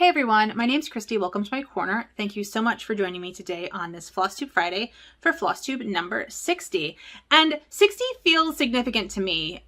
everyone, my name's Christy. Welcome to my corner. Thank you so much for joining me today on this Flosstube Friday for Flosstube number 60. And 60 feels significant to me.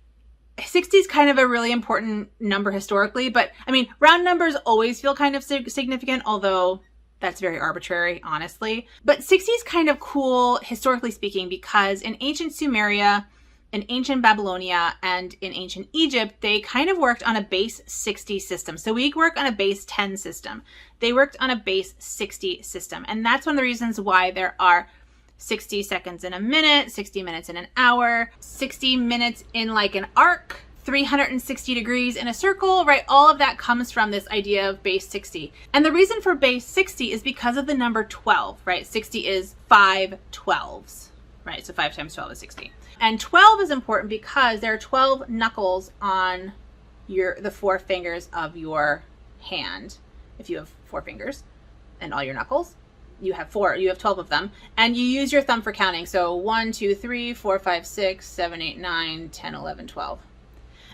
60 is kind of a really important number historically, but I mean, round numbers always feel kind of significant, although that's very arbitrary, honestly. But 60 is kind of cool, historically speaking, because in ancient Sumeria, in ancient Babylonia, and in ancient Egypt, they kind of worked on a base 60 system. So we work on a base 10 system. They worked on a base 60 system. And that's one of the reasons why there are 60 seconds in a minute, 60 minutes in an hour, 60 minutes in like an arc, 360 degrees in a circle, right? All of that comes from this idea of base 60. And the reason for base 60 is because of the number 12, right? 60 is 5 12s, right? So 5 times 12 is 60. And 12 is important because there are 12 knuckles on the 4 fingers of your hand. If you have 4 fingers and all your knuckles, you have 12 of them, and you use your thumb for counting. So 1, 2, 3, 4, 5, 6, 7, 8, 9, 10, 11, 12.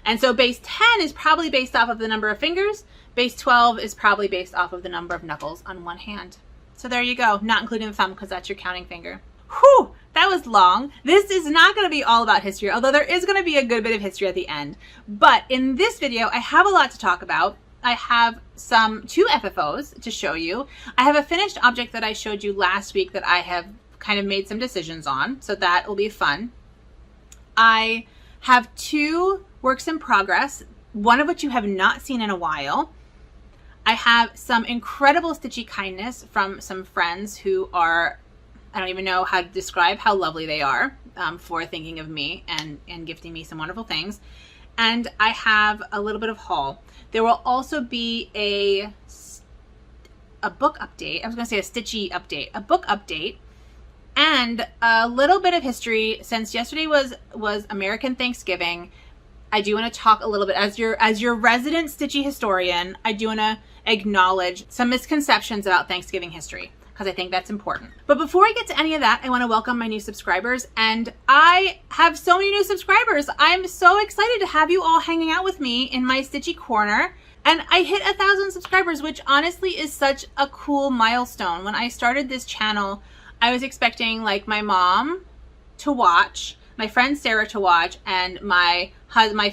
And so base 10 is probably based off of the number of fingers. Base 12 is probably based off of the number of knuckles on one hand. So there you go, not including the thumb because that's your counting finger. Whew, that was long. This is not going to be all about history, although there is going to be a good bit of history at the end. But in this video, I have a lot to talk about. I have two FFOs to show you. I have a finished object that I showed you last week that I have kind of made some decisions on, so that will be fun. I have 2 works in progress, one of which you have not seen in a while. I have some incredible stitchy kindness from some friends who are, I don't even know how to describe how lovely they are, for thinking of me and gifting me some wonderful things. And I have a little bit of haul. There will also be a book update. I was going to say a stitchy update, a book update, and a little bit of history. Since yesterday was American Thanksgiving, I do want to talk a little bit as your resident stitchy historian. I do want to acknowledge some misconceptions about Thanksgiving history, because I think that's important. But before I get to any of that, I want to welcome my new subscribers. And I have so many new subscribers. I'm so excited to have you all hanging out with me in my stitchy corner. And I hit 1,000 subscribers, which honestly is such a cool milestone. When I started this channel, I was expecting like my mom to watch, my friend Sarah to watch, and my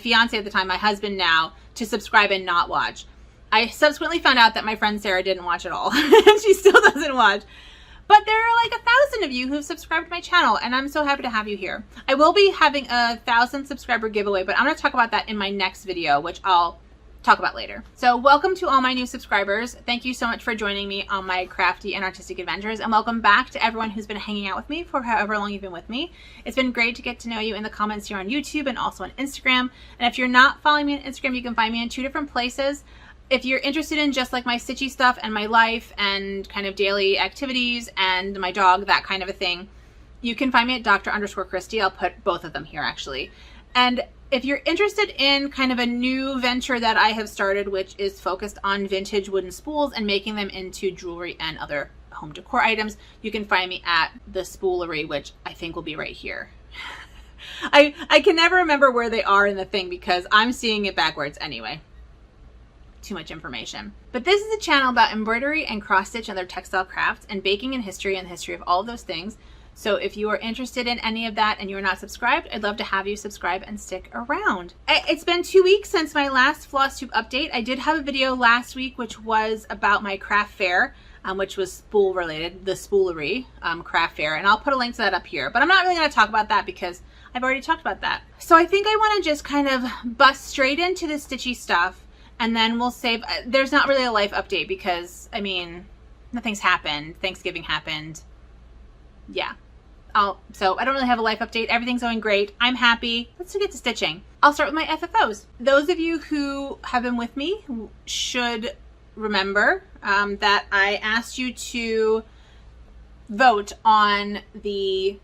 fiance at the time, my husband now, to subscribe and not watch. I subsequently found out that my friend Sarah didn't watch at all. And she still doesn't watch. But there are like 1,000 of you who've subscribed to my channel, and I'm so happy to have you here. I will be having a 1,000 subscriber giveaway, but I'm going to talk about that in my next video, which I'll talk about later. So welcome to all my new subscribers. Thank you so much for joining me on my crafty and artistic adventures, and welcome back to everyone who's been hanging out with me for however long you've been with me. It's been great to get to know you in the comments here on YouTube and also on Instagram. And if you're not following me on Instagram, you can find me in 2 different places. If you're interested in just like my stitchy stuff and my life and kind of daily activities and my dog, that kind of a thing, you can find me at Dr_Christy. I'll put both of them here actually. And if you're interested in kind of a new venture that I have started, which is focused on vintage wooden spools and making them into jewelry and other home decor items, you can find me at the Spoolery, which I think will be right here. I can never remember where they are in the thing because I'm seeing it backwards anyway. Too much information. But this is a channel about embroidery and cross stitch and other textile crafts and baking and history and the history of all of those things. So if you are interested in any of that and you're not subscribed, I'd love to have you subscribe and stick around. It's been 2 weeks since my last Flosstube update. I did have a video last week which was about my craft fair, which was spool related, the Spoolery craft fair, and I'll put a link to that up here. But I'm not really going to talk about that because I've already talked about that. So I think I want to just kind of bust straight into the stitchy stuff. And then we'll save, there's not really a life update because, I mean, nothing's happened. Thanksgiving happened. Yeah. So I don't really have a life update. Everything's going great. I'm happy. Let's get to stitching. I'll start with my FFOs. Those of you who have been with me should remember that I asked you to vote on the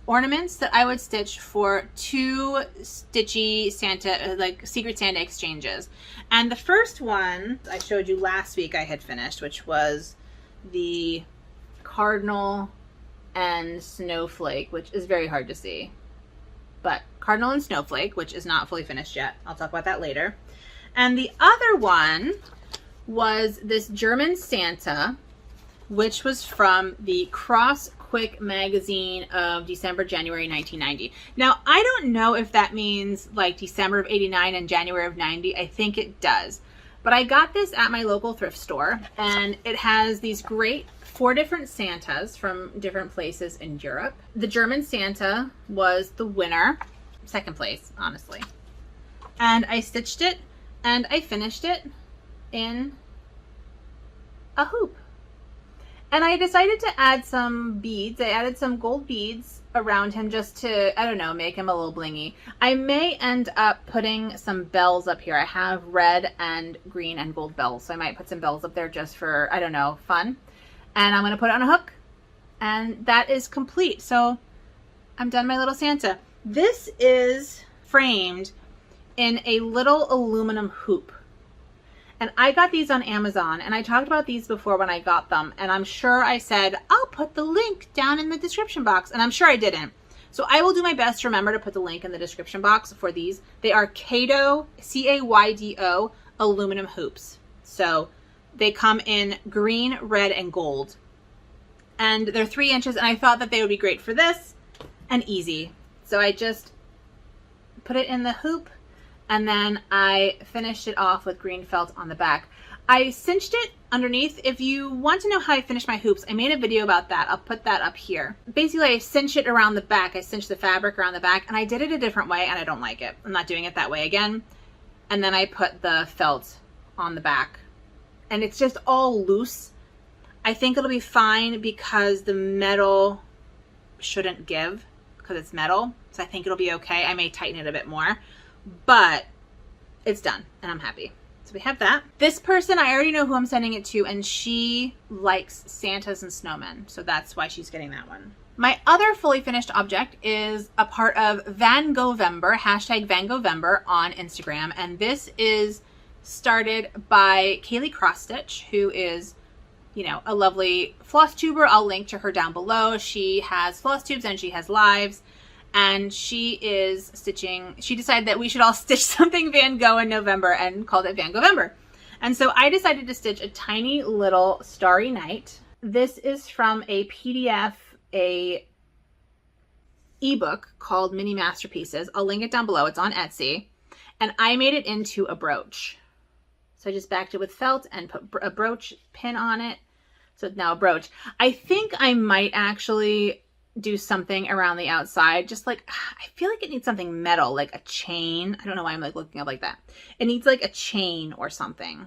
ornaments that I would stitch for 2 stitchy Santa, like Secret Santa exchanges. And the first one I showed you last week I had finished, which was the Cardinal and Snowflake, which is very hard to see. But Cardinal and Snowflake, which is not fully finished yet. I'll talk about that later. And the other one was this German Santa, which was from the Cross Quick magazine of December, January 1990. Now, I don't know if that means like December of 89 and January of 90. I think it does. But I got this at my local thrift store, and it has these great 4 different Santas from different places in Europe. The German Santa was the winner, second place, honestly. And I stitched it and I finished it in a hoop. And I decided to add some beads. I added some gold beads around him just to, I don't know, make him a little blingy. I may end up putting some bells up here. I have red and green and gold bells, so I might put some bells up there just for, I don't know, fun. And I'm going to put it on a hook, and that is complete. So I'm done my little Santa. This is framed in a little aluminum hoop. And I got these on Amazon, and I talked about these before when I got them, and I'm sure I said, I'll put the link down in the description box, and I'm sure I didn't. So I will do my best to remember to put the link in the description box for these. They are Caydo, C-A-Y-D-O, aluminum hoops. So they come in green, red, and gold. And they're 3 inches, and I thought that they would be great for this and easy. So I just put it in the hoop, and then I finished it off with green felt on the back. I cinched it underneath. If you want to know how I finished my hoops, I made a video about that. I'll put that up here. Basically, I cinched it around the back. I cinched the fabric around the back, and I did it a different way, and I don't like it. I'm not doing it that way again. And then I put the felt on the back, and it's just all loose. I think it'll be fine because the metal shouldn't give because it's metal. So I think it'll be okay. I may tighten it a bit more. But it's done and I'm happy. So we have that. This person, I already know who I'm sending it to, and she likes Santas and snowmen. So that's why she's getting that one. My other fully finished object is a part of Van Goghvember, hashtag Van Goghvember on Instagram. And this is started by Kaylee Cross Stitch, who is, you know, a lovely Flosstuber. I'll link to her down below. She has Flosstubes and she has lives. And she is stitching, she decided that we should all stitch something Van Gogh in November and called it Van Goghvember. And so I decided to stitch a tiny little Starry Night. This is from a PDF, a ebook called Mini Masterpieces. I'll link it down below. It's on Etsy. And I made it into a brooch. So I just backed it with felt and put a brooch pin on it. So it's now a brooch. I think I might actually do something around the outside, just like, I feel like it needs something metal, like a chain. I don't know why I'm like looking up like that. It needs like a chain or something.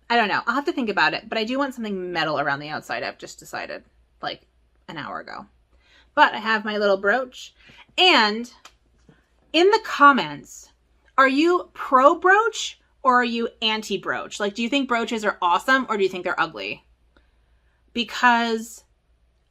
I don't know. I'll have to think about it, but I do want something metal around the outside. I've just decided like an hour ago. But I have my little brooch. And in the comments, are you pro brooch or are you anti brooch? Like, do you think brooches are awesome or do you think they're ugly? Because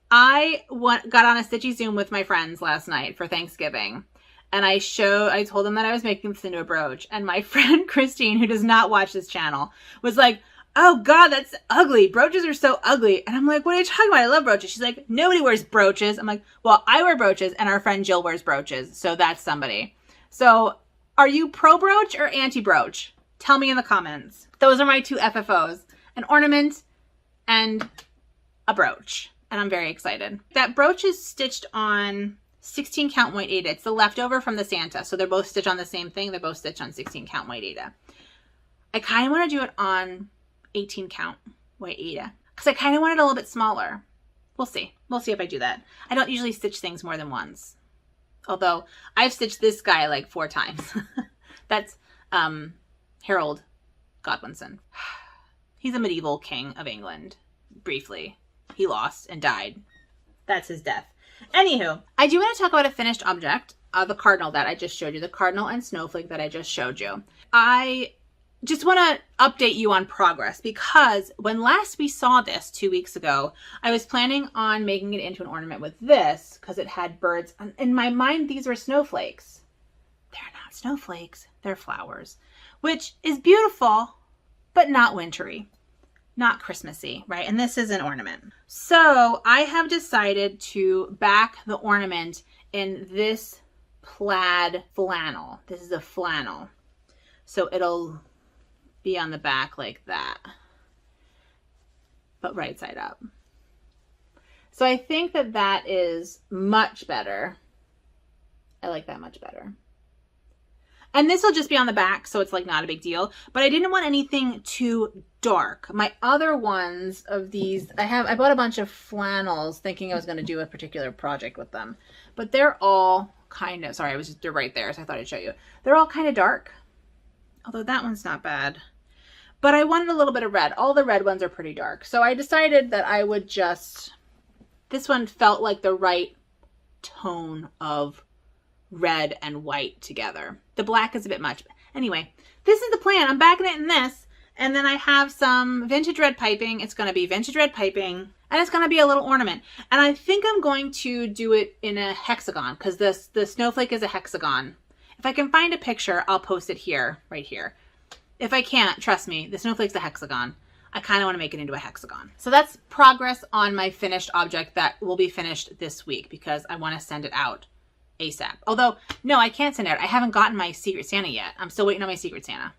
I got on a Stitchy Zoom with my friends last night for Thanksgiving, and I told them that I was making this into a brooch, and my friend Christine, who does not watch this channel, was like, oh God, that's ugly. Brooches are so ugly. And I'm like, what are you talking about? I love brooches. She's like, nobody wears brooches. I'm like, well, I wear brooches, and our friend Jill wears brooches, so that's somebody. So are you pro brooch or anti brooch? Tell me in the comments. Those are my 2 FFOs, an ornament and a brooch. And I'm very excited. That brooch is stitched on 16 count white Aida. It's the leftover from the Santa. So they're both stitched on the same thing. They're both stitched on 16 count white Aida. I kind of want to do it on 18 count white Aida because I kind of want it a little bit smaller. We'll see. We'll see if I do that. I don't usually stitch things more than once. Although I've stitched this guy like 4 times. That's Harold Godwinson. He's a medieval king of England, briefly. He lost and died. That's his death. Anywho, I do want to talk about a finished object, the cardinal that I just showed you, the cardinal and snowflake that I just showed you. I just want to update you on progress because when last we saw this 2 weeks ago, I was planning on making it into an ornament with this because it had birds. In my mind, these were snowflakes. They're not snowflakes. They're flowers, which is beautiful, but not wintry. Not Christmassy, right? And this is an ornament. So I have decided to back the ornament in this plaid flannel. This is a flannel. So it'll be on the back like that. but right side up. So I think that that is much better. I like that much better. And this will just be on the back, so it's like not a big deal, but I didn't want anything too dark. My other ones of these, I bought a bunch of flannels thinking I was going to do a particular project with them, but they're all kind of, sorry, they're right there, so I thought I'd show you. They're all kind of dark, although that one's not bad, but I wanted a little bit of red. All the red ones are pretty dark. So I decided that I would just, this one felt like the right tone of red and white together. The black is a bit much. Anyway, this is the plan. I'm backing it in this, and then I have some vintage red piping. It's going to be vintage red piping, and it's going to be a little ornament. And I think I'm going to do it in a hexagon because the snowflake is a hexagon. If I can find a picture, I'll post it here, right here. If I can't, trust me, the snowflake's a hexagon. I kind of want to make it into a hexagon. So that's progress on my finished object that will be finished this week because I want to send it out ASAP. Although, no, I can't send it out. I haven't gotten my Secret Santa yet. I'm still waiting on my Secret Santa.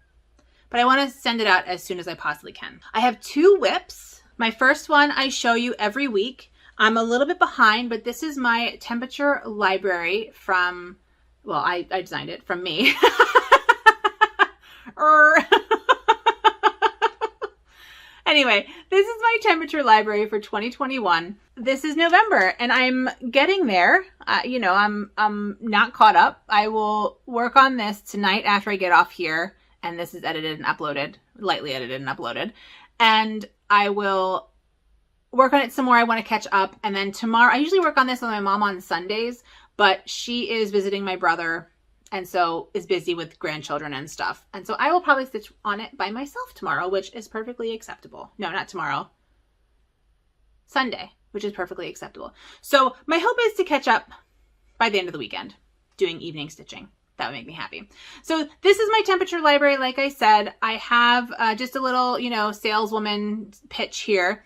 But I want to send it out as soon as I possibly can. I have 2 whips. My first one I show you every week. I'm a little bit behind, but this is my temperature library from, well, I designed it from me. Anyway, this is my temperature library for 2021. This is November and I'm getting there. You know, I'm not caught up. I will work on this tonight after I get off here. And this is edited and uploaded, lightly edited and uploaded. And I will work on it some more. I want to catch up. And then tomorrow, I usually work on this with my mom on Sundays, but she is visiting my brother and so is busy with grandchildren and stuff. And so I will probably stitch on it by myself tomorrow, which is perfectly acceptable. No, not tomorrow. Sunday, which is perfectly acceptable. So my hope is to catch up by the end of the weekend doing evening stitching. That would make me happy. So this is my temperature library. Like I said, I have just a little, you know, saleswoman pitch here.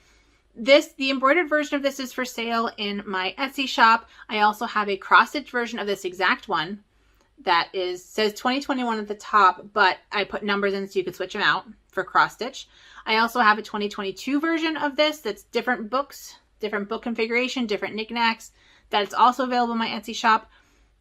The embroidered version of this is for sale in my Etsy shop. I also have a cross stitch version of this exact one that says 2021 at the top, but I put numbers in so you could switch them out for cross stitch. I also have a 2022 version of this that's different books, different book configuration, different knickknacks. That's also available in my Etsy shop.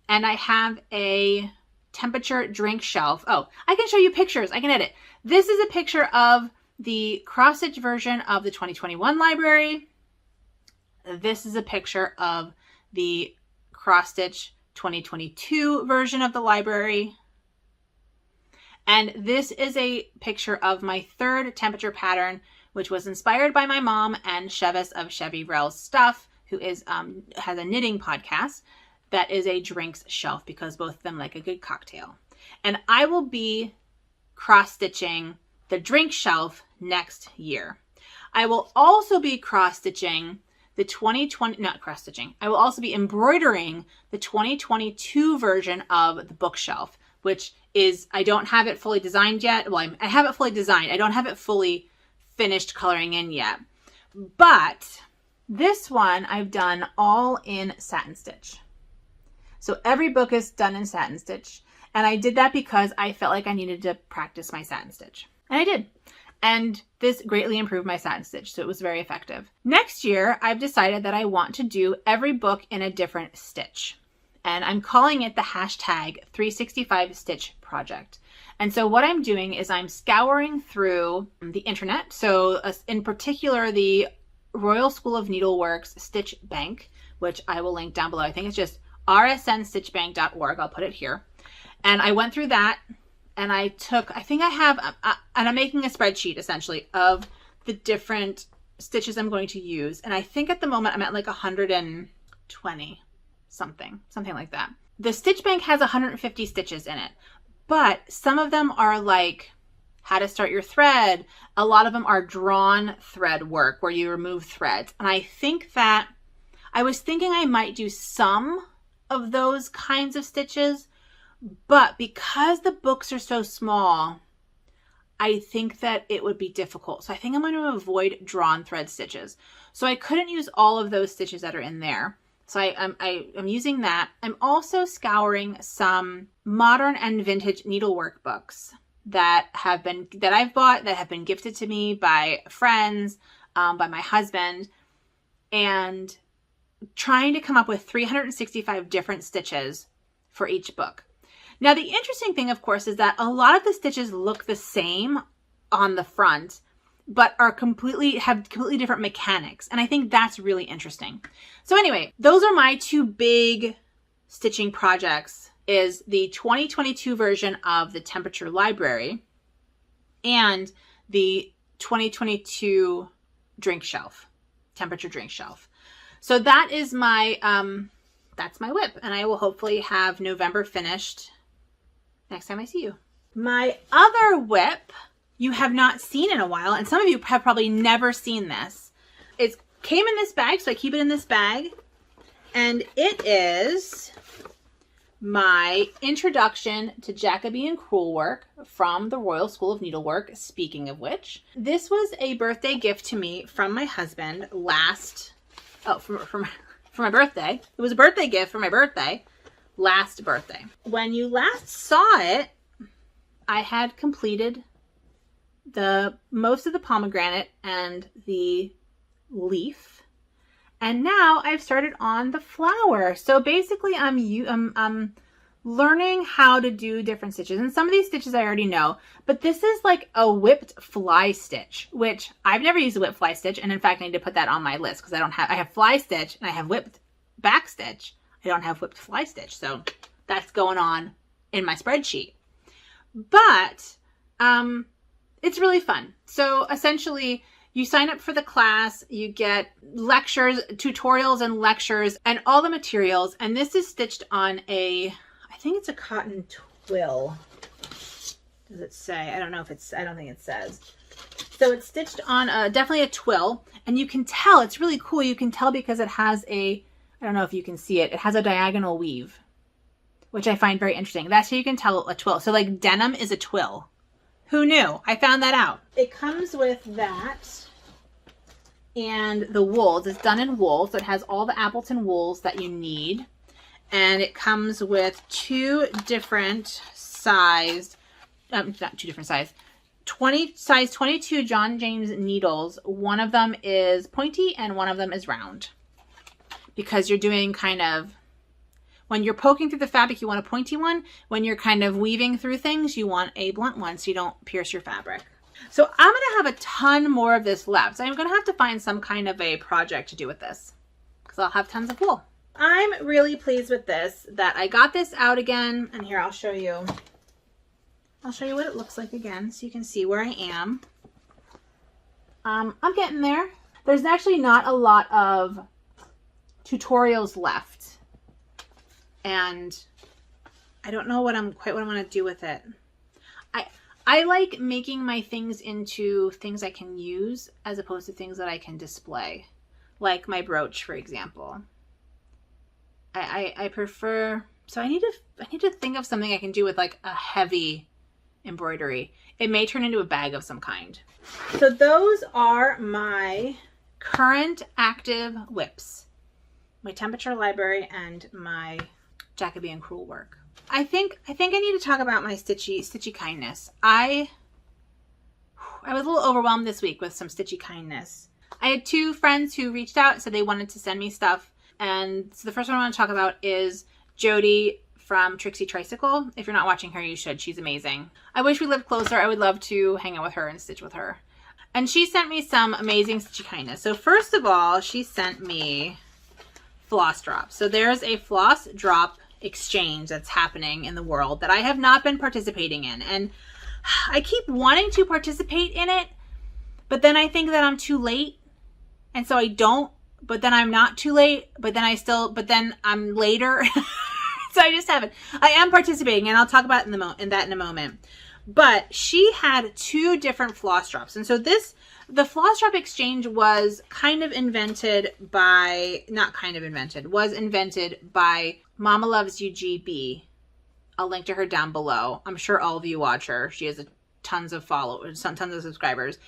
And I have a temperature drink shelf. Oh, I can show you pictures. I can edit. This is a picture of the cross stitch version of the 2021 library. This is a picture of the cross stitch 2022 version of the library. And this is a picture of my 3rd temperature pattern, which was inspired by my mom and Chevis of Chevy Rel's Stuff, who is has a knitting podcast that is a drinks shelf because both of them like a good cocktail. And I will be cross stitching the drink shelf next year. I will also be cross stitching the 2020, not cross stitching. I will also be embroidering the 2022 version of the bookshelf, which is, I don't have it fully designed yet. Well, I have it fully designed. I don't have it fully finished coloring in yet. But this one I've done all in satin stitch. So every book is done in satin stitch. And I did that because I felt like I needed to practice my satin stitch. And I did. And this greatly improved my satin stitch, so it was very effective. Next year, I've decided that I want to do every book in a different stitch. And I'm calling it the hashtag 365 Stitch Project. And so what I'm doing is I'm scouring through the internet. So in particular, the Royal School of Needlework's Stitch Bank, which I will link down below. I think it's just rsnstitchbank.org. I'll put it here. And I went through that. And I took, I think I have, and I'm making a spreadsheet essentially of the different stitches I'm going to use. And I think at the moment I'm at like 120 something like that. The Stitch Bank has 150 stitches in it, but some of them are like how to start your thread. A lot of them are drawn thread work where you remove threads. And I think that I was thinking I might do some of those kinds of stitches, but because the books are so small, I think that it would be difficult. So I think I'm going to avoid drawn thread stitches. So I couldn't use all of those stitches that are in there. So I'm using that. I'm also scouring some modern and vintage needlework books that I've bought, that have been gifted to me by friends. by my husband, and trying to come up with 365 different stitches for each book. Now, the interesting thing, of course, is that a lot of the stitches look the same on the front, but have completely different mechanics. And I think that's really interesting. So anyway, those are my two big stitching projects, is the 2022 version of the Temperature Library and the 2022 drink shelf, temperature drink shelf. So that is my, that's my WIP, and I will hopefully have November finished next time I see you. My other WIP you have not seen in a while, and some of you have probably never seen this. It came in this bag, so I keep it in this bag, and it is my introduction to Jacobean crewelwork from the Royal School of Needlework, speaking of which. This was a birthday gift to me from my husband for my birthday. It was a birthday gift for my birthday, last birthday. When you last saw it, I had completed most of the pomegranate and the leaf, and now I've started on the flower. So basically I'm learning how to do different stitches, and some of these stitches I already know, but this is like a whipped fly stitch, which I've never used a whipped fly stitch, and in fact I need to put that on my list because I have fly stitch and I have whipped back stitch. I don't have whipped fly stitch, so that's going on in my spreadsheet. But it's really fun. So essentially, you sign up for the class, you get lectures, tutorials and lectures, and all the materials. And this is stitched on I think it's a cotton twill. Does it say? I don't know if it's, I don't think it says. So it's stitched on definitely a twill, and you can tell, it's really cool. You can tell because it has I don't know if you can see it. It has a diagonal weave, which I find very interesting. That's how you can tell a twill. So like denim is a twill. Who knew? I found that out. It comes with that and the wools. It's done in wool, so it has all the Appleton wools that you need. And it comes with two different sized, not two different size, size 22 John James needles. One of them is pointy and one of them is round. Because you're doing kind of, when you're poking through the fabric, you want a pointy one. When you're kind of weaving through things, you want a blunt one so you don't pierce your fabric. So I'm going to have a ton more of this left. So I'm going to have to find some kind of a project to do with this because I'll have tons of wool. I'm really pleased with this, that I got this out again. And here, I'll show you what it looks like again so you can see where I am. I'm getting there. There's actually not a lot of tutorials left. And I don't know quite what I want to do with it. I like making my things into things I can use as opposed to things that I can display. Like my brooch, for example. I prefer, so I need to think of something I can do with like a heavy embroidery. It may turn into a bag of some kind. So those are my current active WIPs. My Temperature Library and my Jacobean crewelwork. I think I need to talk about my stitchy kindness. I was a little overwhelmed this week with some stitchy kindness. I had two friends who reached out and said they wanted to send me stuff. And so the first one I want to talk about is Jody from Trixie Tricycle. If you're not watching her, you should. She's amazing. I wish we lived closer. I would love to hang out with her and stitch with her. And she sent me some amazing stitchy kindness. So first of all, she sent me floss drops. So there's a floss drop exchange that's happening in the world that I have not been participating in. And I keep wanting to participate in it, but then I think that I'm too late. And so I don't, but then I'm not too late, but then I'm later. So I just haven't. I am participating, and I'll talk about that in a moment. But she had two different floss drops. And so the floss drop exchange was invented by Mama Loves UGB. I'll link to her down below. I'm sure all of you watch her. She has tons of followers, tons of subscribers.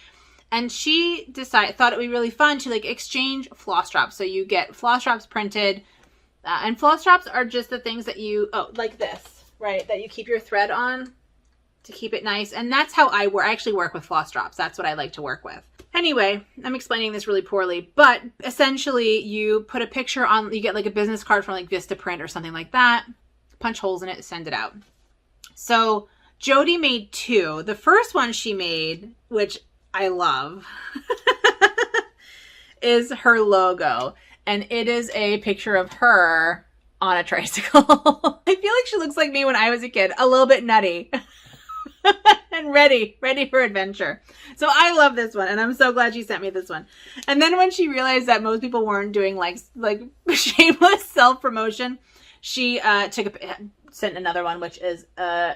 And she thought it would be really fun to exchange floss drops. So you get floss drops printed, and floss drops are just the things that you, like this, right? That you keep your thread on. to keep it nice. And that's how I work. I actually work with floss drops. That's what I like to work with. Anyway, I'm explaining this really poorly, but essentially you put a picture on, you get like a business card from like Vistaprint or something like that, punch holes in it, send it out. So Jody made 2. The first one she made, which I love, is her logo. And it is a picture of her on a tricycle. I feel like she looks like me when I was a kid, a little bit nutty and ready for adventure. So I love this one, and I'm so glad she sent me this one. And then when she realized that most people weren't doing like shameless self-promotion, she sent another one, which is a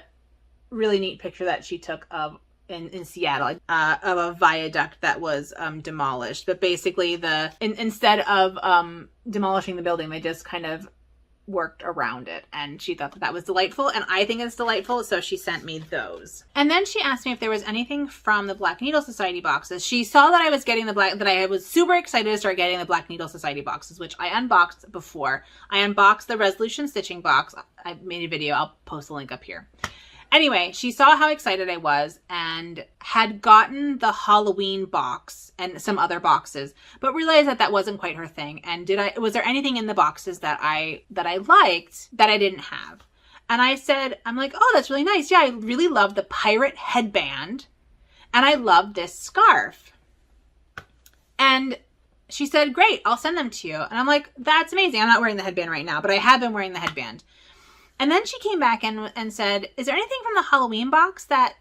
really neat picture that she took of in Seattle, of a viaduct that was demolished. But basically instead of demolishing the building, they just kind of worked around it, and she thought that was delightful, and I think it's delightful, so she sent me those. And then she asked me if there was anything from the Black Needle Society boxes. She saw that I was getting that I was super excited to start getting the Black Needle Society boxes, which I unboxed before. I unboxed the Resolution Stitching box. I made a video. I'll post a link up here. Anyway, she saw how excited I was and had gotten the Halloween box and some other boxes, but realized that that wasn't quite her thing. And was there anything in the boxes that I liked that I didn't have? And I'm like, oh, that's really nice. Yeah, I really love the pirate headband, and I love this scarf. And she said, great, I'll send them to you. And I'm like, that's amazing. I'm not wearing the headband right now, but I have been wearing the headband. And then she came back and said, is there anything from the Halloween box that,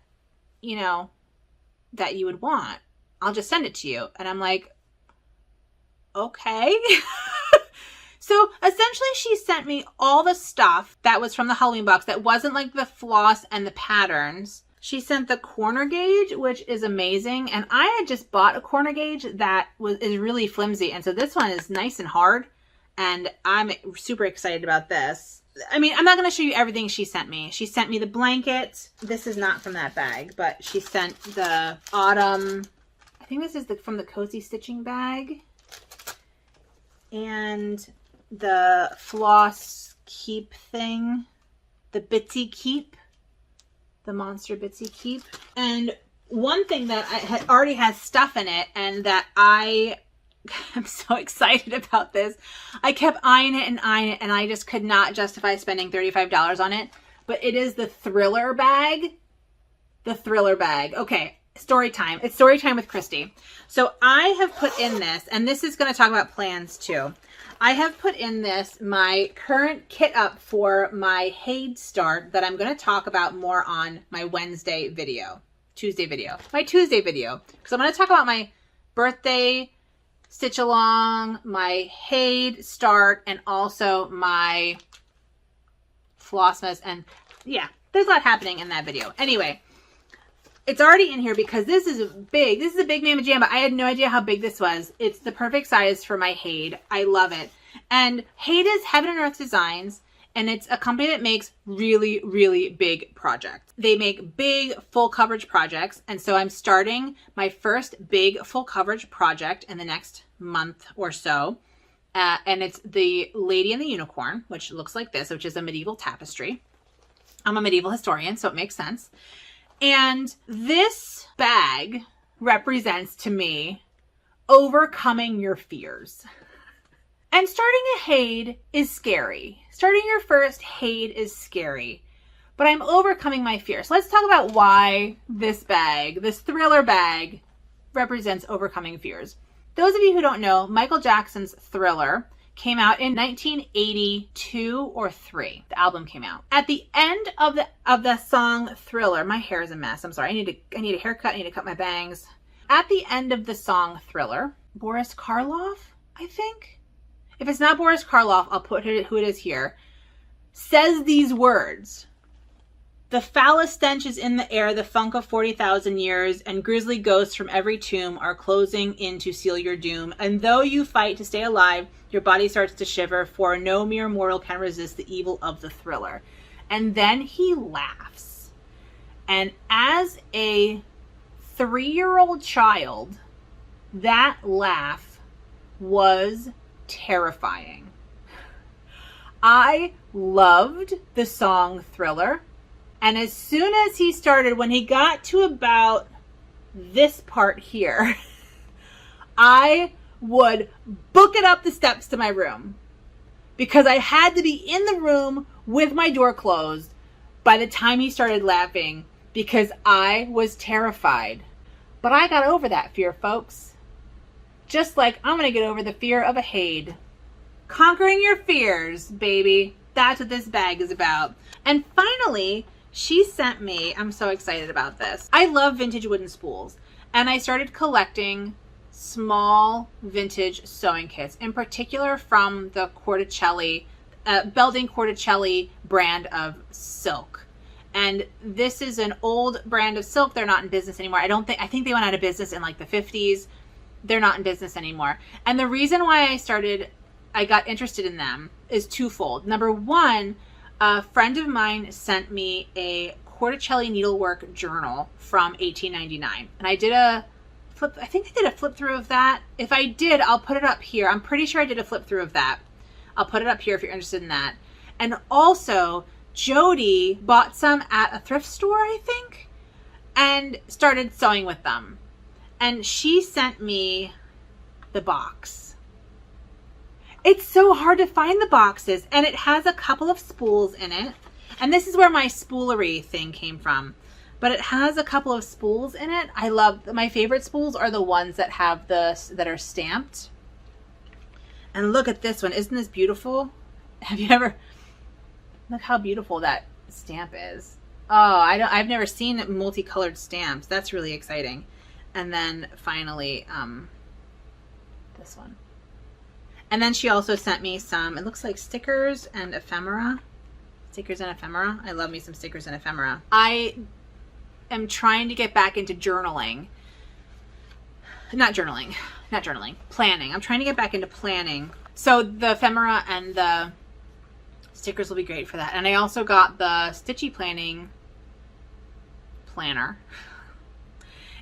that you would want? I'll just send it to you. And I'm like, okay. So essentially she sent me all the stuff that was from the Halloween box that wasn't like the floss and the patterns. She sent the corner gauge, which is amazing. And I had just bought a corner gauge that is really flimsy. And so this one is nice and hard. And I'm super excited about this. I mean, I'm not going to show you everything she sent me. She sent me the blanket. This is not from that bag, but she sent the autumn. I think this is from the Cozy Stitching bag. And the floss keep thing. The Bitsy Keep. The Monster Bitsy Keep. And one thing that already has stuff in it, and that I'm so excited about this. I kept eyeing it, and I just could not justify spending $35 on it. But it is the Thriller bag. The Thriller bag. Okay, story time. It's story time with Christy. So I have put in this, and this is going to talk about plans too. I have put in this my current kit up for my Haid start that I'm going to talk about more on my Tuesday video. My Tuesday video. Because I'm going to talk about my birthday stitch along, my Haid start, and also my Flossmas. And yeah, there's a lot happening in that video. Anyway, it's already in here because this is big. This is a big Mama Jamba. I had no idea how big this was. It's the perfect size for my Haid. I love it. And Haid is Heaven and Earth Designs, and it's a company that makes really, really big projects. They make big full coverage projects. And so I'm starting my first big full coverage project in the next month or so. And it's the Lady and the Unicorn, which looks like this, which is a medieval tapestry. I'm a medieval historian, so it makes sense. And this bag represents to me overcoming your fears. And starting a Haid is scary. Starting your first Haid is scary. But I'm overcoming my fears. So let's talk about why this bag, this Thriller bag, represents overcoming fears. Those of you who don't know, Michael Jackson's Thriller came out in 1982 or 3. The album came out. At the end of the song Thriller, my hair is a mess. I'm sorry. I need a haircut. I need to cut my bangs. At the end of the song Thriller, Boris Karloff, I think. If it's not Boris Karloff, I'll put who it is here. Says these words. The foulest stench is in the air, the funk of 40,000 years, and grisly ghosts from every tomb are closing in to seal your doom. And though you fight to stay alive, your body starts to shiver, for no mere mortal can resist the evil of the Thriller. And then he laughs. And as a 3-year-old child, that laugh was terrifying. I loved the song Thriller. And as soon as he started, when he got to about this part here, I would book it up the steps to my room because I had to be in the room with my door closed by the time he started laughing because I was terrified. But I got over that fear, folks. Just like I'm going to get over the fear of a Haid. Conquering your fears, baby. That's what this bag is about. And finally, she sent me, I'm so excited about this. I love vintage wooden spools. And I started collecting small vintage sewing kits, in particular from the Corticelli, Belding Corticelli brand of silk. And this is an old brand of silk. They're not in business anymore. I think they went out of business in like the 50s. They're not in business anymore. And the reason why I got interested in them is twofold. Number one, a friend of mine sent me a Corticelli needlework journal from 1899. And I did a flip, I think I did a flip through of that. If I did, I'll put it up here. I'm pretty sure I did a flip through of that. I'll put it up here if you're interested in that. And also, Jody bought some at a thrift store, I think, and started sewing with them. And she sent me the box. It's so hard to find the boxes, and it has a couple of spools in it. And this is where my spoolery thing came from. But it has a couple of spools in it. I love, my favorite spools are the ones that have that are stamped. And look at this one. Isn't this beautiful? Have you ever, look how beautiful that stamp is. Oh, I've never seen multicolored stamps. That's really exciting. And then finally, this one. And then she also sent me some, it looks like stickers and ephemera. Stickers and ephemera. I love me some stickers and ephemera. I am trying to get back into journaling. Planning. I'm trying to get back into planning. So the ephemera and the stickers will be great for that. And I also got the Stitchy planning planner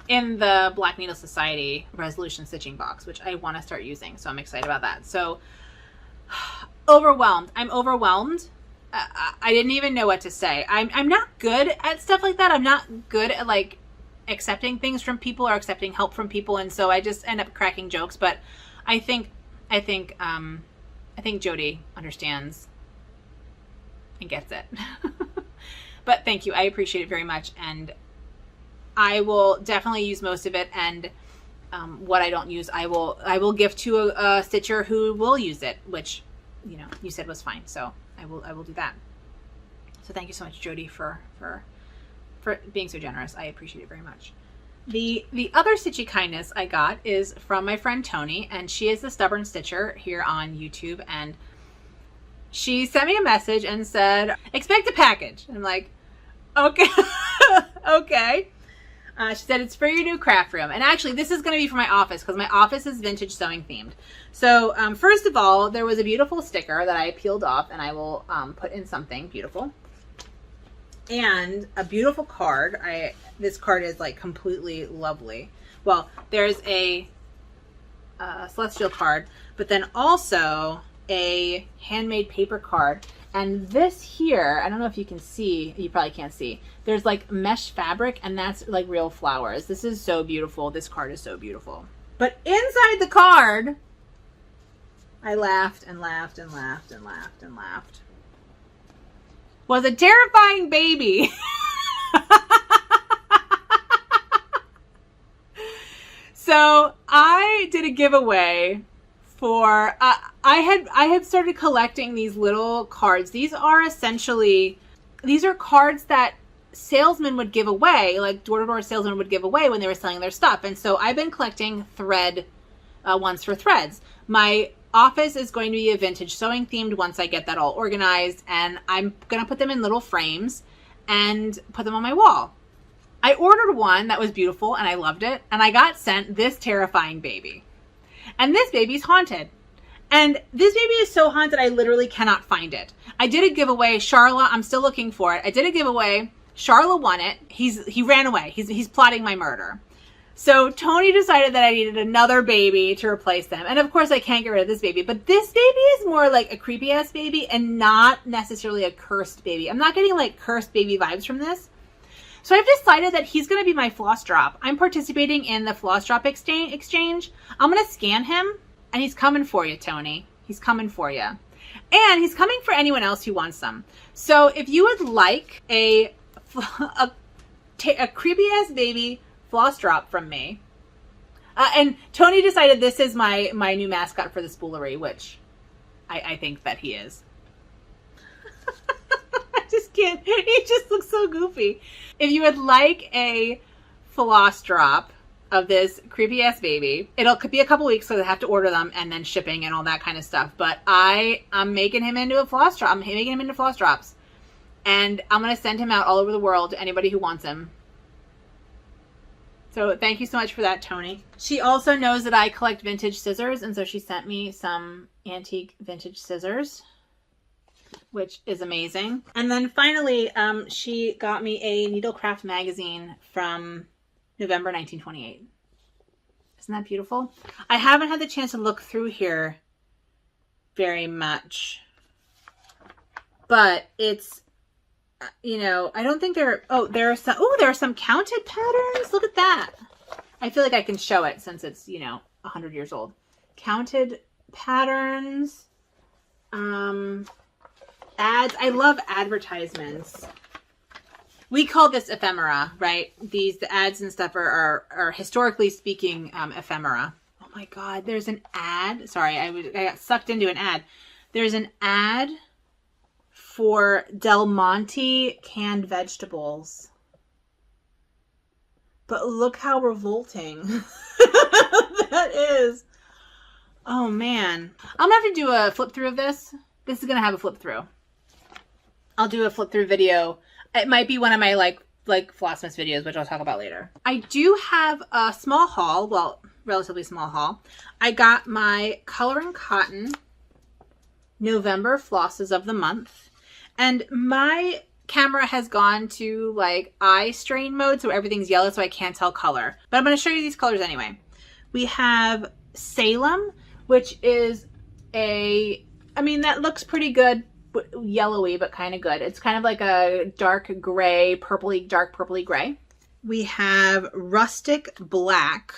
in the Black Needle Society resolution stitching box, which I want to start using. So I'm excited about that. So overwhelmed. I'm overwhelmed. I didn't even know what to say. I'm not good at stuff like that. I'm not good at like accepting things from people or accepting help from people. And so I just end up cracking jokes, but I think Jody understands and gets it. But thank you. I appreciate it very much. And I will definitely use most of it. And what I don't use, I will give to a stitcher who will use it, which, you know, you said was fine. So I will do that. So thank you so much, Jody, for being so generous. I appreciate it very much. The other stitchy kindness I got is from my friend Tony, and she is the Stubborn Stitcher here on YouTube, and she sent me a message and said, expect a package. I'm like, okay. Okay. She said, it's for your new craft room. And actually, this is going to be for my office because my office is vintage sewing themed. So first of all, there was a beautiful sticker that I peeled off, and I will put in something beautiful. And a beautiful card. This card is like completely lovely. Well, there's a celestial card, but then also a handmade paper card. And this here, I don't know if you can see, you probably can't see. There's like mesh fabric, and that's like real flowers. This is so beautiful. This card is so beautiful. But inside the card, I laughed and laughed and laughed and laughed and laughed, was a terrifying baby. So I did a giveaway for, I had started collecting these little cards. These are essentially, these are cards that salesmen would give away, like door-to-door salesmen would give away when they were selling their stuff. And so I've been collecting thread ones for threads. My office is going to be a vintage sewing themed once I get that all organized, and I'm going to put them in little frames and put them on my wall. I ordered one that was beautiful and I loved it, and I got sent this terrifying baby. And this baby's haunted. And this baby is so haunted I literally cannot find it. I did a giveaway. Charla, I'm still looking for it. I did a giveaway. Charla won it. He ran away. He's plotting my murder. So Tony decided that I needed another baby to replace them. And of course I can't get rid of this baby, but this baby is more like a creepy ass baby and not necessarily a cursed baby. I'm not getting like cursed baby vibes from this. So I've decided that he's going to be my floss drop. I'm participating in the floss drop exchange. I'm going to scan him and he's coming for you, Tony. He's coming for you. And he's coming for anyone else who wants them. So if you would like a creepy ass baby floss drop from me. And Tony decided this is my new mascot for the spoolery, which I think that he is. I just can't. He just looks so goofy. If you would like a floss drop of this creepy ass baby, could be a couple weeks, so they have to order them and then shipping and all that kind of stuff. But I'm making him into a floss drop. I'm making him into floss drops. And I'm going to send him out all over the world to anybody who wants him. So thank you so much for that, Tony. She also knows that I collect vintage scissors, and so she sent me some antique vintage scissors, which is amazing. And then finally, she got me a Needlecraft magazine from November 1928. Isn't that beautiful? I haven't had the chance to look through here very much, but it's, you know, I don't think there are some counted patterns. Look at that. I feel like I can show it since it's, you know, 100 years old. Counted patterns, ads. I love advertisements. We call this ephemera, right? The ads and stuff are historically speaking, ephemera. Oh my God, there's an ad. Sorry, I got sucked into an ad. There's an ad for Del Monte canned vegetables. But look how revolting that is. Oh man. I'm gonna have to do a flip through of this. This is gonna have a flip through. I'll do a flip through video. It might be one of my like Flossmas videos, which I'll talk about later. I do have a small haul, well, relatively small haul. I got my Color and Cotton November flosses of the month. And my camera has gone to like eye strain mode, so everything's yellow, so I can't tell color. But I'm going to show you these colors anyway. We have Salem, which is I mean, that looks pretty good, yellowy, but kind of good. It's kind of like a dark gray, dark purpley gray. We have Rustic Black,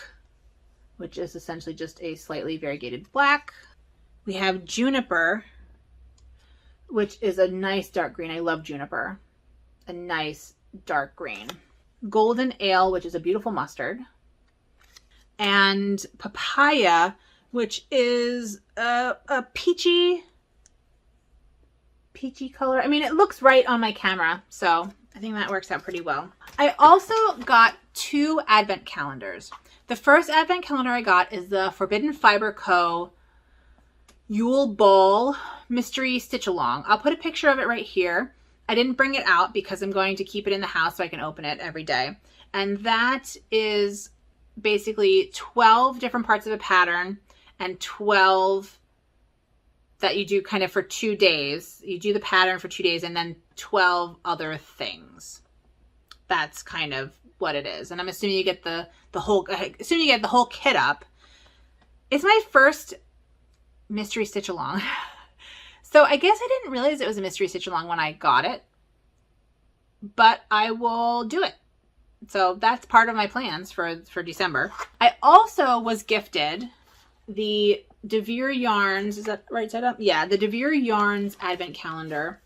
which is essentially just a slightly variegated black. We have Juniper, which is a nice dark green. I love juniper. A nice dark green. Golden Ale, which is a beautiful mustard. And Papaya, which is a peachy color. I mean, it looks right on my camera, so I think that works out pretty well. I also got 2 advent calendars. The first advent calendar I got is the Forbidden Fiber Co. Yule Ball Mystery Stitch Along. I'll put a picture of it right here. I didn't bring it out because I'm going to keep it in the house so I can open it every day. And that is basically 12 different parts of a pattern and 12 that you do kind of for 2 days. You do the pattern for 2 days and then 12 other things. That's kind of what it is. And I'm assuming you get the whole kit up. It's my first mystery stitch along. So I guess I didn't realize it was a mystery stitch along when I got it, but I will do it. So that's part of my plans for December. I also was gifted the DeVere Yarns, is that right side up? Yeah, the DeVere Yarns advent calendar.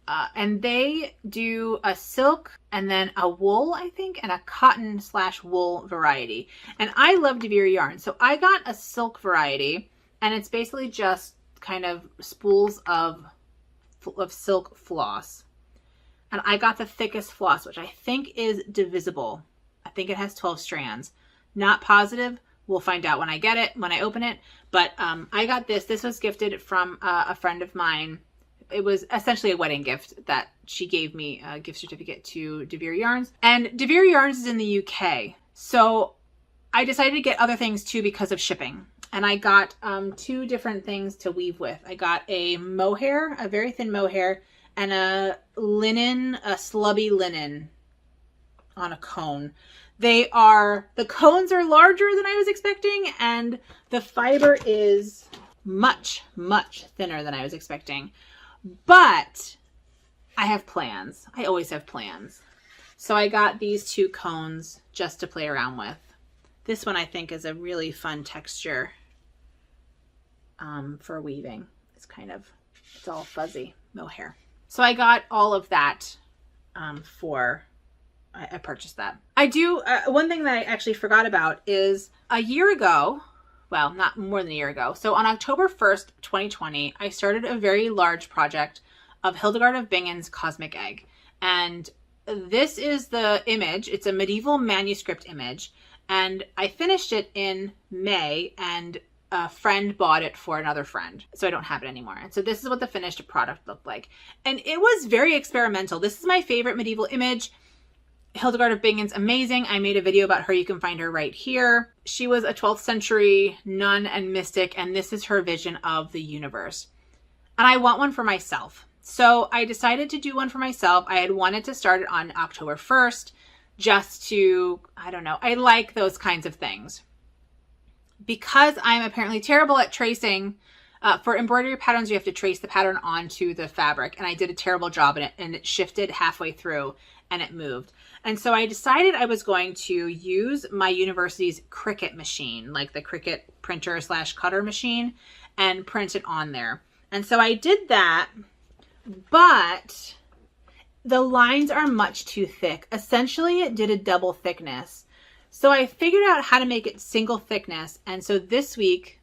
And they do a silk and then a wool, I think, and a cotton/wool variety. And I love DeVere Yarns. So I got a silk variety, and it's basically just kind of spools of silk floss. And I got the thickest floss, which I think is divisible. I think it has 12 strands. Not positive. We'll find out when I get it, when I open it. But I got this. This was gifted from a friend of mine. It was essentially a wedding gift that she gave me, a gift certificate to DeVere Yarns. And DeVere Yarns is in the UK. So I decided to get other things too because of shipping. And I got 2 different things to weave with. I got a mohair, a very thin mohair, and a linen, a slubby linen on a cone. The cones are larger than I was expecting, and the fiber is much, much thinner than I was expecting. But I have plans. I always have plans. So I got these 2 cones just to play around with. This one I think is a really fun texture for weaving. It's all fuzzy mohair. So I got all of that I purchased that. I do, one thing that I actually forgot about is a year ago, well, not more than a year ago. So on October 1st, 2020, I started a very large project of Hildegard of Bingen's Cosmic Egg. And this is the image. It's a medieval manuscript image. And I finished it in May, and a friend bought it for another friend. So I don't have it anymore. And so this is what the finished product looked like. And it was very experimental. This is my favorite medieval image. Hildegard of Bingen's amazing. I made a video about her. You can find her right here. She was a 12th century nun and mystic, and this is her vision of the universe. And I want one for myself. So I decided to do one for myself. I had wanted to start it on October 1st just to, I don't know, I like those kinds of things. Because I'm apparently terrible at tracing, for embroidery patterns, you have to trace the pattern onto the fabric. And I did a terrible job in it, and it shifted halfway through and it moved. And so I decided I was going to use my university's Cricut machine, like the Cricut printer / cutter machine, and print it on there. And so I did that, but the lines are much too thick. Essentially, it did a double thickness. So I figured out how to make it single thickness. And so this week,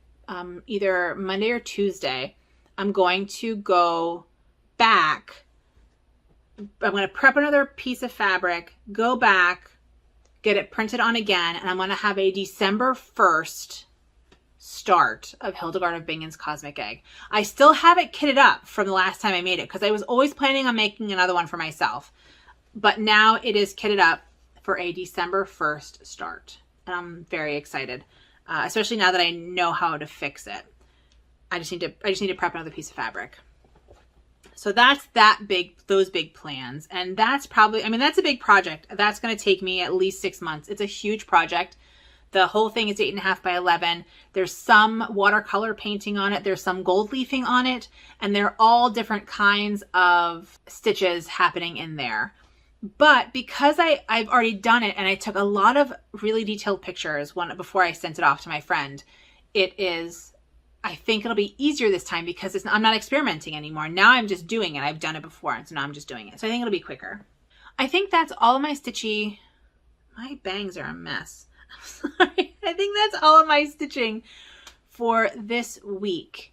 either Monday or Tuesday, I'm going to go back. I'm going to prep another piece of fabric, go back, get it printed on again, and I'm going to have a December 1st start of Hildegard of Bingen's Cosmic Egg. I still have it kitted up from the last time I made it because I was always planning on making another one for myself. But now it is kitted up for a December 1st start. And I'm very excited, especially now that I know how to fix it. I just need to prep another piece of fabric. So that's those big plans. And that's probably, I mean, that's a big project. That's going to take me at least 6 months. It's a huge project. The whole thing is 8.5 by 11. There's some watercolor painting on it. There's some gold leafing on it. And they're all different kinds of stitches happening in there. But because I've already done it and I took a lot of really detailed pictures before I sent it off to my friend, I think it'll be easier this time because I'm not experimenting anymore. Now I'm just doing it. I've done it before, and so now I'm just doing it. So I think it'll be quicker. I think that's all of my Stitchy. My bangs are a mess. I'm sorry. I think that's all of my stitching for this week.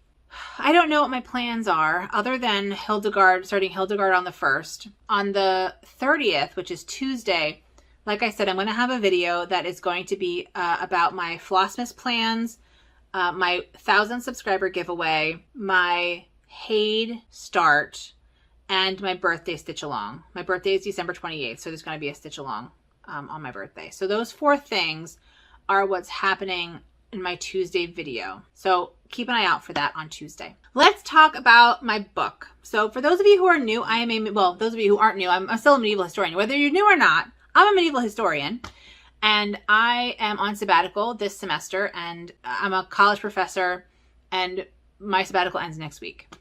I don't know what my plans are other than starting Hildegard on the 1st. On the 30th, which is Tuesday, like I said, I'm going to have a video that is going to be about my Flossmas plans, my 1,000 subscriber giveaway, my Haid start, and my birthday stitch along. My birthday is December 28th, so there's going to be a stitch along on my birthday. So those 4 things are what's happening in my Tuesday video. So keep an eye out for that on Tuesday. Let's talk about my book. So for those of you who are new, those of you who aren't new, I'm still a medieval historian. Whether you're new or not, I'm a medieval historian. And I am on sabbatical this semester, and I'm a college professor, and my sabbatical ends next week.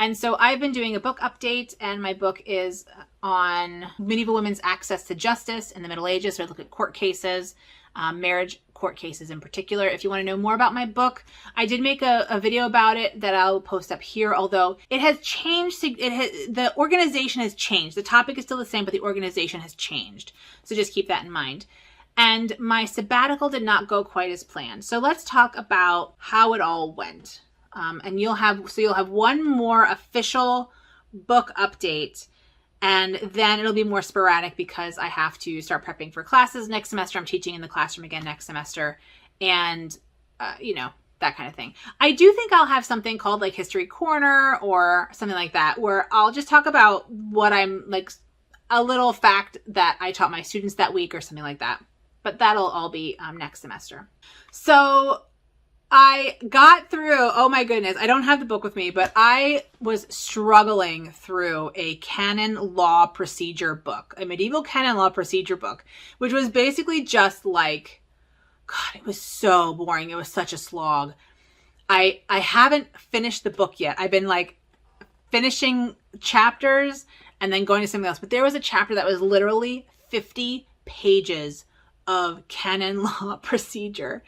And so I've been doing a book update, and my book is on medieval women's access to justice in the Middle Ages. So I look at court cases, marriage court cases in particular. If you want to know more about my book, I did make a video about it that I'll post up here, although it has changed. The organization has changed. The topic is still the same, but the organization has changed. So just keep that in mind. And my sabbatical did not go quite as planned. So let's talk about how it all went. And you'll have one more official book update, and then it'll be more sporadic because I have to start prepping for classes next semester. I'm teaching in the classroom again next semester, and that kind of thing. I do think I'll have something called like History Corner or something like that, where I'll just talk about what I'm like, a little fact that I taught my students that week or something like that. But that'll all be next semester. So I got through, oh my goodness, I don't have the book with me, but I was struggling through a canon law procedure book, a medieval canon law procedure book, which was basically just like, God, it was so boring. It was such a slog. I haven't finished the book yet. I've been like finishing chapters and then going to something else. But there was a chapter that was literally 50 pages of canon law procedure.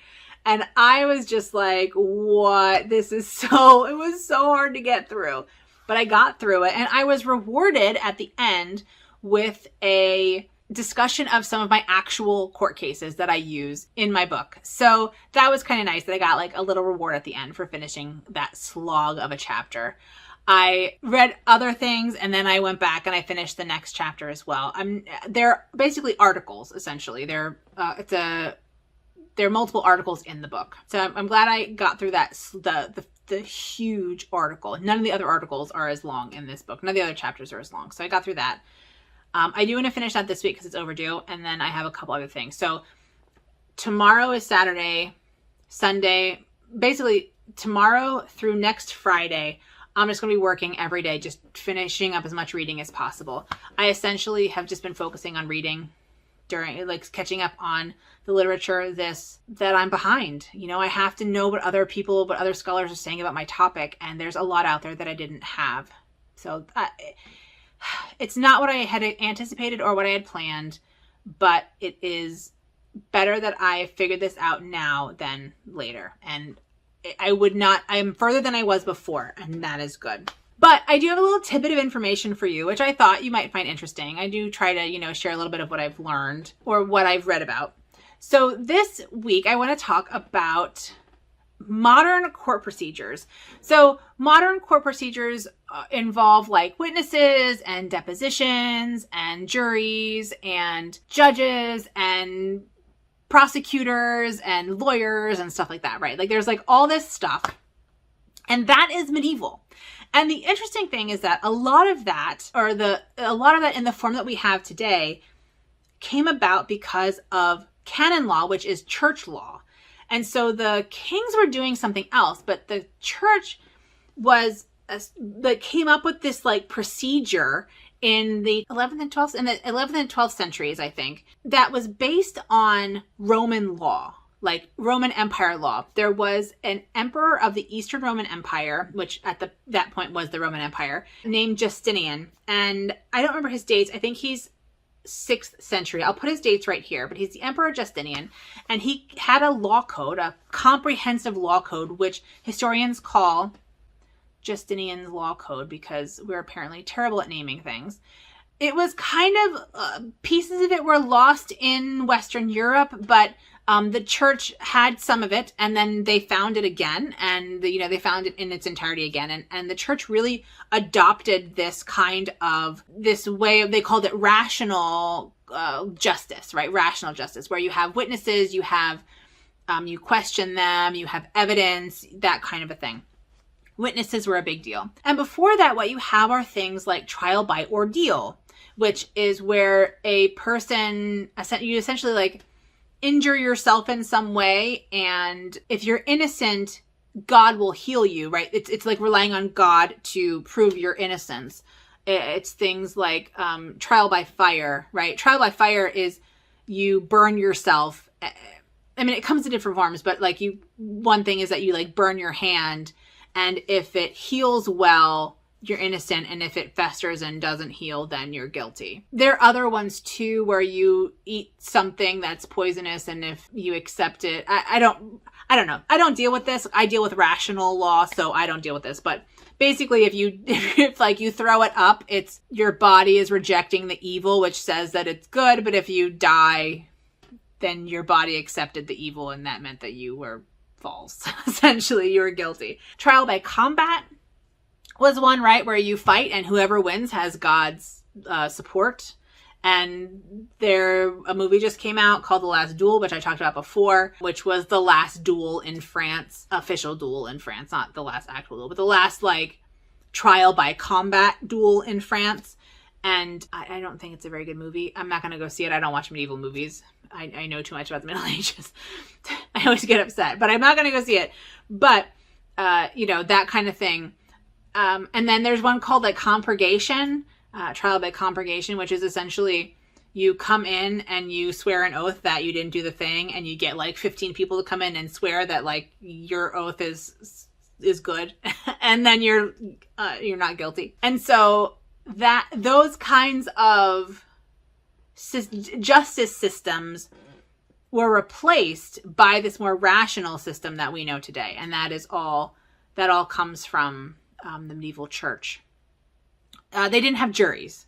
And I was just like, what? It was so hard to get through. But I got through it. And I was rewarded at the end with a discussion of some of my actual court cases that I use in my book. So that was kind of nice that I got like a little reward at the end for finishing that slog of a chapter. I read other things and then I went back and I finished the next chapter as well. They're basically articles, essentially. There are multiple articles in the book. So I'm glad I got through that, the huge article. None of the other articles are as long in this book. None of the other chapters are as long. So I got through that. I do want to finish that this week because it's overdue. And then I have a couple other things. So tomorrow is Saturday, Sunday, basically tomorrow through next Friday, I'm just going to be working every day, just finishing up as much reading as possible. I essentially have just been focusing on reading during, like, catching up on the literature that I'm behind. You know, I have to know what other scholars are saying about my topic. And there's a lot out there that I didn't have. So it's not what I had anticipated or what I had planned, but it is better that I figured this out now than later. And I am further than I was before, and that is good. But I do have a little tidbit of information for you, which I thought you might find interesting. I do try to, share a little bit of what I've learned or what I've read about. So this week, I want to talk about modern court procedures. So modern court procedures involve like witnesses and depositions and juries and judges and prosecutors and lawyers and stuff like that, right? Like there's like all this stuff, and that is medieval. And the interesting thing is that a lot of that in the form that we have today came about because of canon law, which is church law. And so the kings were doing something else, but the church came up with this like procedure in the 11th and 12th centuries, I think, that was based on Roman law, like Roman Empire law. There was an emperor of the Eastern Roman Empire, which at that point was the Roman Empire, named Justinian. And I don't remember his dates. I think he's 6th century. I'll put his dates right here, but he's the Emperor Justinian, and he had a law code, a comprehensive law code, which historians call Justinian's Law Code because we're apparently terrible at naming things. It was kind of, pieces of it were lost in Western Europe, but the church had some of it, and then they found it again, and they found it in its entirety again, and the church really adopted this way of, they called it rational justice, right? Rational justice, where you have witnesses, you have you question them, you have evidence, that kind of a thing. Witnesses were a big deal. And before that, what you have are things like trial by ordeal, which is where a person, you essentially like injure yourself in some way, and if you're innocent, God will heal you, right? It's like relying on God to prove your innocence. It's things like trial by fire, right? Trial by fire is you burn yourself. I mean, it comes in different forms, but like one thing is that you like burn your hand, and if it heals well, you're innocent, and if it festers and doesn't heal, then you're guilty. There are other ones too where you eat something that's poisonous, and if you accept it, I don't know. I don't deal with this. I deal with rational law, so I don't deal with this. But basically, if like you throw it up, it's your body is rejecting the evil, which says that it's good. But if you die, then your body accepted the evil, and that meant that you were false. Essentially, you were guilty. Trial by combat was one, right, where you fight and whoever wins has God's support. And a movie just came out called The Last Duel, which I talked about before, which was the last duel in France, official duel in France, not the last actual duel, but the last like trial by combat duel in France. And I don't think it's a very good movie. I'm not going to go see it. I don't watch medieval movies. I know too much about the Middle Ages. I always get upset, but I'm not going to go see it. But, you know, that kind of thing. And then there's one called like compurgation, trial by compurgation, which is essentially you come in and you swear an oath that you didn't do the thing, and you get like 15 people to come in and swear that like your oath is good, and then you're not guilty. And so that those kinds of justice systems were replaced by this more rational system that we know today, and that all comes from the medieval church. They didn't have juries.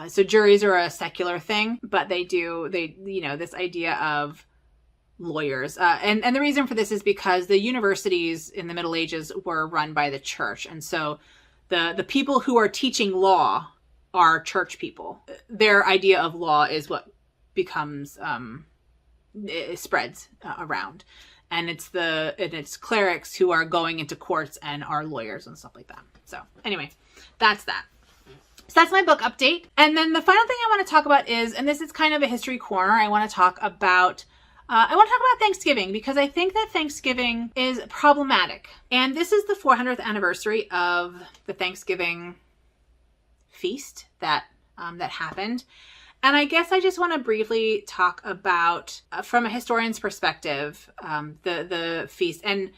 So juries are a secular thing, but this idea of lawyers. And the reason for this is because the universities in the Middle Ages were run by the church. And so the people who are teaching law are church people. Their idea of law is what becomes, it spreads around. And it's clerics who are going into courts and are lawyers and stuff like that. So anyway, that's that. So that's my book update. And then the final thing I want to talk about is, and this is kind of a history corner, I want to talk about Thanksgiving, because I think that Thanksgiving is problematic. And this is the 400th anniversary of the Thanksgiving feast that happened. And I guess I just want to briefly talk about, from a historian's perspective, the feast. And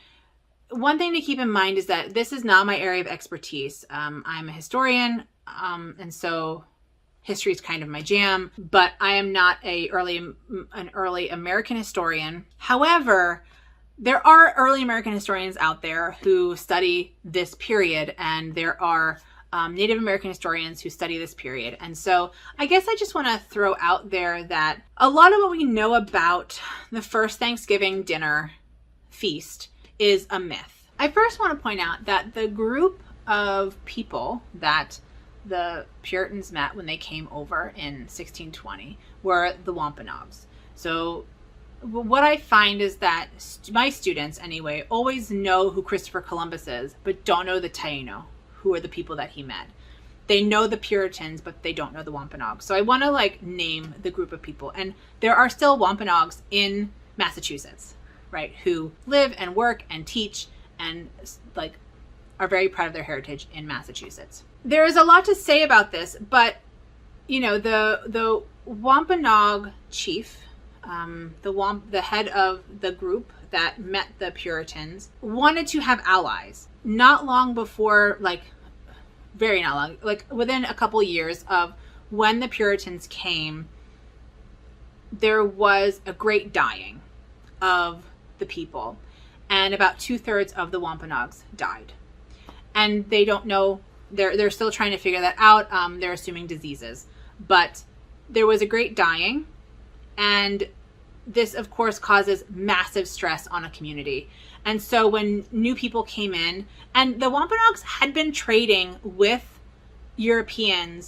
one thing to keep in mind is that this is not my area of expertise. I'm a historian, and so history is kind of my jam, but I am not an early American historian. However, there are early American historians out there who study this period, and there are Native American historians who study this period. And so I guess I just want to throw out there that a lot of what we know about the first Thanksgiving dinner feast is a myth. I first want to point out that the group of people that the Puritans met when they came over in 1620 were the Wampanoags. So what I find is that my students, anyway, always know who Christopher Columbus is, but don't know the Taino, who are the people that he met. They know the Puritans, but they don't know the Wampanoags. So I want to name the group of people. And there are still Wampanoags in Massachusetts, right, who live and work and teach and are very proud of their heritage in Massachusetts. There is a lot to say about this, but the Wampanoag chief, the head of the group that met the Puritans, wanted to have allies. Not long before, within a couple years of when the Puritans came, there was a great dying of the people, and about 2/3 of the Wampanoags died. And they don't know, they're still trying to figure that out. They're assuming diseases, but there was a great dying, and this of course causes massive stress on a community. And so when new people came in, and the Wampanoags had been trading with European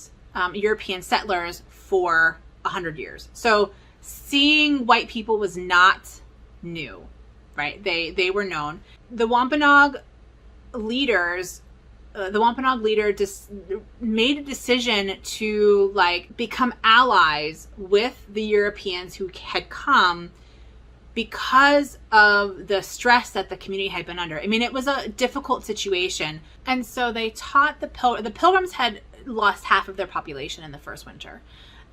settlers for 100 years. So seeing white people was not new, right? They were known. The Wampanoag leader just made a decision to become allies with the Europeans who had come because of the stress that the community had been under. I mean, it was a difficult situation. And so they taught the Pilgrims had lost half of their population in the first winter.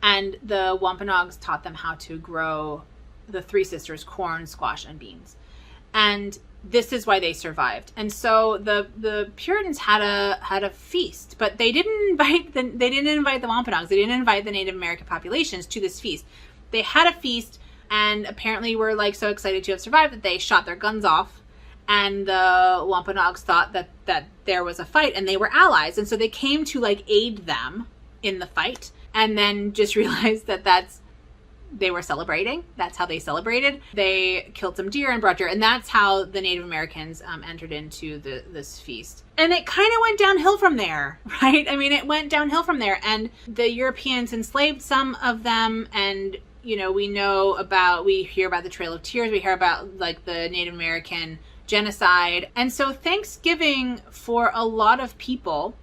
And the Wampanoags taught them how to grow the three sisters, corn, squash, and beans. And this is why they survived. And so the Puritans had a feast, but they didn't invite the Wampanoags. They didn't invite the Native American populations to this feast. They had a feast, and apparently were so excited to have survived that they shot their guns off. And the Wampanoags thought that there was a fight, and they were allies. And so they came to aid them in the fight, and then just realized that they were celebrating. That's how they celebrated. They killed some deer and brought deer, and that's how the Native Americans entered into this feast. And it kind of went downhill from there, right? I mean, it went downhill from there, and the Europeans enslaved some of them, and we hear about the Trail of Tears, we hear about the Native American genocide. And so Thanksgiving for a lot of people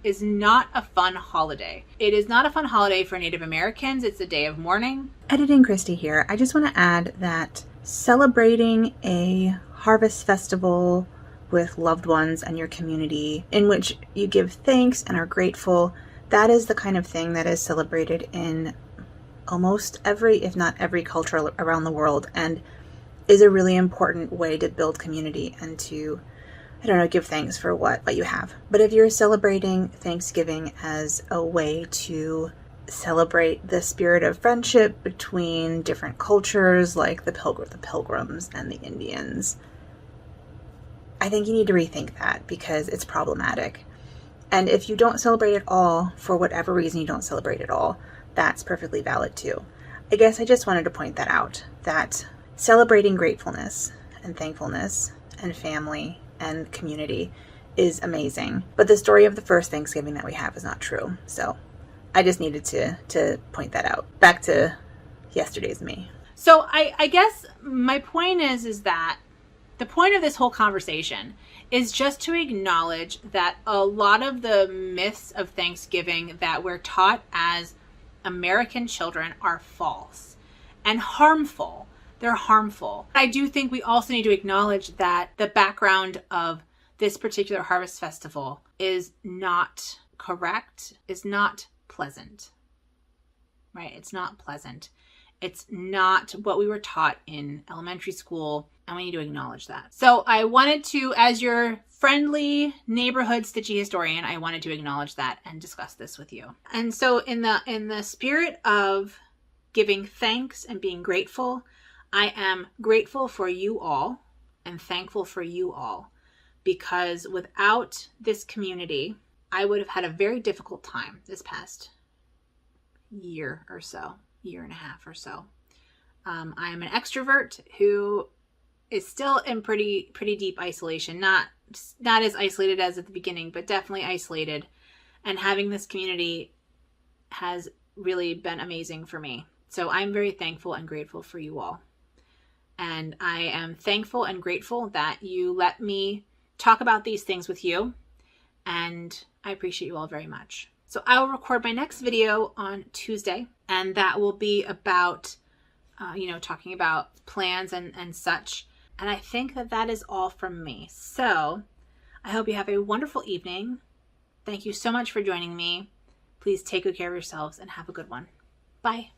is not a fun holiday. It is not a fun holiday for Native Americans. It's a day of mourning. Editing Christy here. I just want to add that celebrating a harvest festival with loved ones and your community in which you give thanks and are grateful, that is the kind of thing that is celebrated in almost every, if not every, culture around the world, and is a really important way to build community and to, I don't know, give thanks for what you have. But if you're celebrating Thanksgiving as a way to celebrate the spirit of friendship between different cultures, like the Pilgrims and the Indians, I think you need to rethink that because it's problematic. And if you don't celebrate at all, for whatever reason you don't celebrate at all, that's perfectly valid too. I guess I just wanted to point that out, that celebrating gratefulness and thankfulness and family and community is amazing. But the story of the first Thanksgiving that we have is not true. So I just needed to point that out. Back to yesterday's me. So I guess my point is that the point of this whole conversation is just to acknowledge that a lot of the myths of Thanksgiving that we're taught as American children are false and harmful. They're harmful. I do think we also need to acknowledge that the background of this particular harvest festival is not correct, is not pleasant, right? It's not pleasant. It's not what we were taught in elementary school, and we need to acknowledge that. So I wanted to, as your friendly neighborhood Stitchy historian, I wanted to acknowledge that and discuss this with you. And so in the spirit of giving thanks and being grateful, I am grateful for you all and thankful for you all, because without this community, I would have had a very difficult time this past year or so. Year and a half or so. I am an extrovert who is still in pretty deep isolation. Not as isolated as at the beginning, but definitely isolated. And having this community has really been amazing for me. So I'm very thankful and grateful for you all. And I am thankful and grateful that you let me talk about these things with you. And I appreciate you all very much. So I will record my next video on Tuesday, and that will be about, talking about plans and such. And I think that is all from me. So I hope you have a wonderful evening. Thank you so much for joining me. Please take good care of yourselves and have a good one. Bye.